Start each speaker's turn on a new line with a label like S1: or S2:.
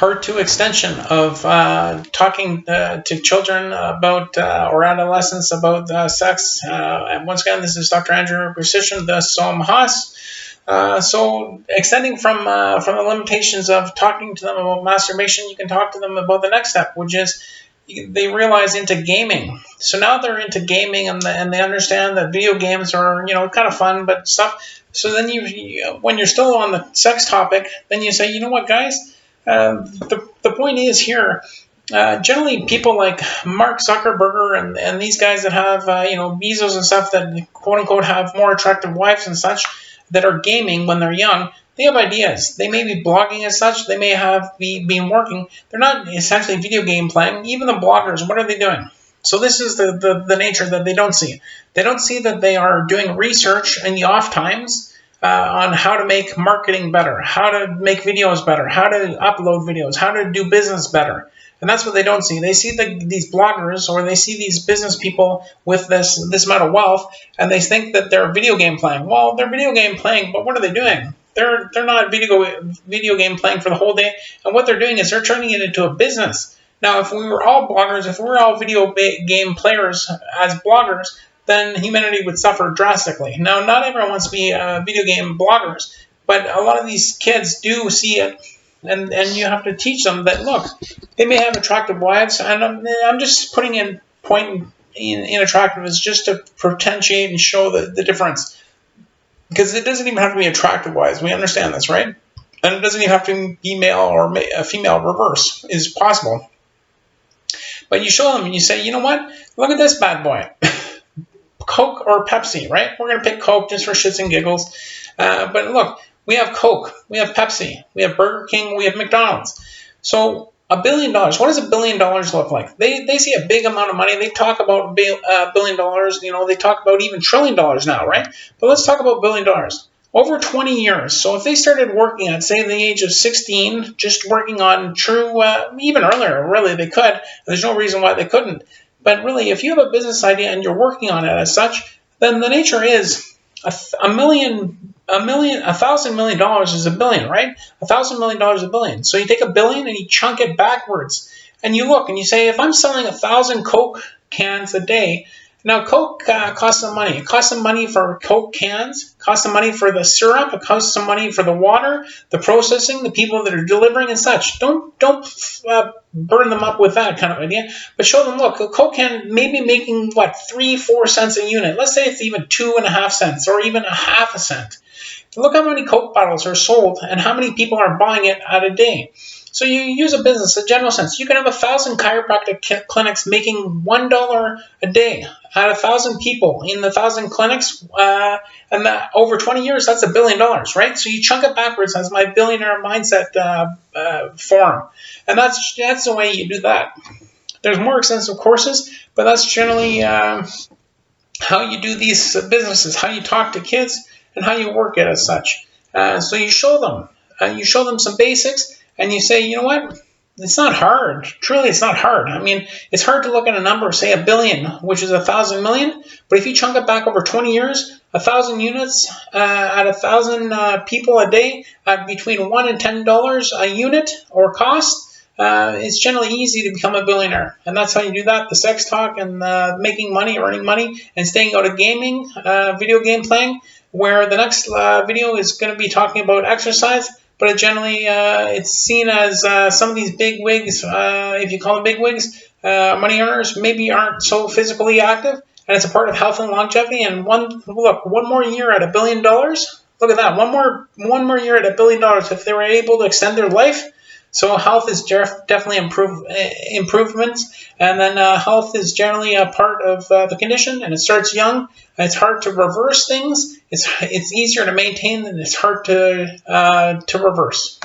S1: part 2 extension of talking to children about or adolescents about sex. And once again, this is Dr. Andrew Precision, the Som Haas. So extending from the limitations of talking to them about masturbation, you can talk to them about the next step, which is they realize into gaming. So now they're into gaming, and they understand that video games are, kind of fun, but stuff. So then you when you're still on the sex topic, then you say, you know what, guys, the point is here. Generally, people like Mark Zuckerberg and these guys that have Bezos and stuff that quote unquote have more attractive wives and such that are gaming when they're young. They have ideas. They may be blogging as such. They may have been working. They're not essentially video game playing. Even the bloggers, what are they doing? So this is the nature that they don't see. They don't see that they are doing research in the off times on how to make marketing better, how to make videos better, how to upload videos, how to do business better. And that's what they don't see. They see these bloggers, or they see these business people with this amount of wealth, and they think that they're video game playing. Well, they're video game playing, but what are they doing? They're not video game playing for the whole day. And what they're doing is they're turning it into a business. Now, if we were all bloggers, if we were all video game players as bloggers, then humanity would suffer drastically. Now, not everyone wants to be video game bloggers, but a lot of these kids do see it. And you have to teach them that, look, they may have attractive wives, and I'm just putting in point in attractiveness just to potentiate and show the difference. Because it doesn't even have to be attractive wives. We understand this, right? And it doesn't even have to be male or female. Reverse is possible. But you show them and you say, you know what? Look at this bad boy. Coke or Pepsi, right? We're going to pick Coke just for shits and giggles. But look. We have Coke, we have Pepsi, we have Burger King, we have McDonald's. So $1 billion, what does $1 billion look like? They see a big amount of money. They talk about $1 billion, they talk about even $1 trillion now, right? But let's talk about $1 billion. Over 20 years. So if they started working at, say, the age of 16, just working on true, even earlier, really, they could. There's no reason why they couldn't. But really, if you have a business idea and you're working on it as such, then the nature is $1,000 million is $1 billion, right? $1,000 million is $1 billion. So you take $1 billion and you chunk it backwards, and you look and you say, if I'm selling 1,000 Coke cans a day, now Coke costs some money. It costs some money for Coke cans, it costs some money for the syrup, it costs some money for the water, the processing, the people that are delivering and such. Don't burn them up with that kind of idea, but show them, look, a Coke can maybe making 3-4 cents a unit. Let's say it's even 2.5 cents or even 0.5 cent. Look how many Coke bottles are sold and how many people are buying it at a day. So you use a business, a general sense. You can have 1,000 chiropractic clinics making $1 a day at 1,000 people in the 1,000 clinics, and that over 20 years, that's $1 billion, right? So you chunk it backwards as my billionaire mindset form, and that's the way you do that. There's more extensive courses, but that's generally how you do these businesses, how you talk to kids, and how you work it as such. So you show them some basics. And you say, you know what? It's not hard. Truly, it's not hard. I mean, it's hard to look at a number, say $1 billion, which is 1,000 million. But if you chunk it back over 20 years, 1,000 units at 1,000 people a day at between $1 and $10 a unit or cost, it's generally easy to become a billionaire. And that's how you do that. The sex talk and making money, earning money, and staying out of gaming, video game playing, where the next video is going to be talking about exercise. But it generally, it's seen as some of these big wigs, if you call them big wigs, money earners, maybe aren't so physically active, and it's a part of health and longevity. And one more year at $1 billion. Look at that, one more year at $1 billion. If they were able to extend their life, so health is definitely improvements, and then health is generally a part of the condition, and it starts young. It's hard to reverse things. It's easier to maintain than it's hard to reverse.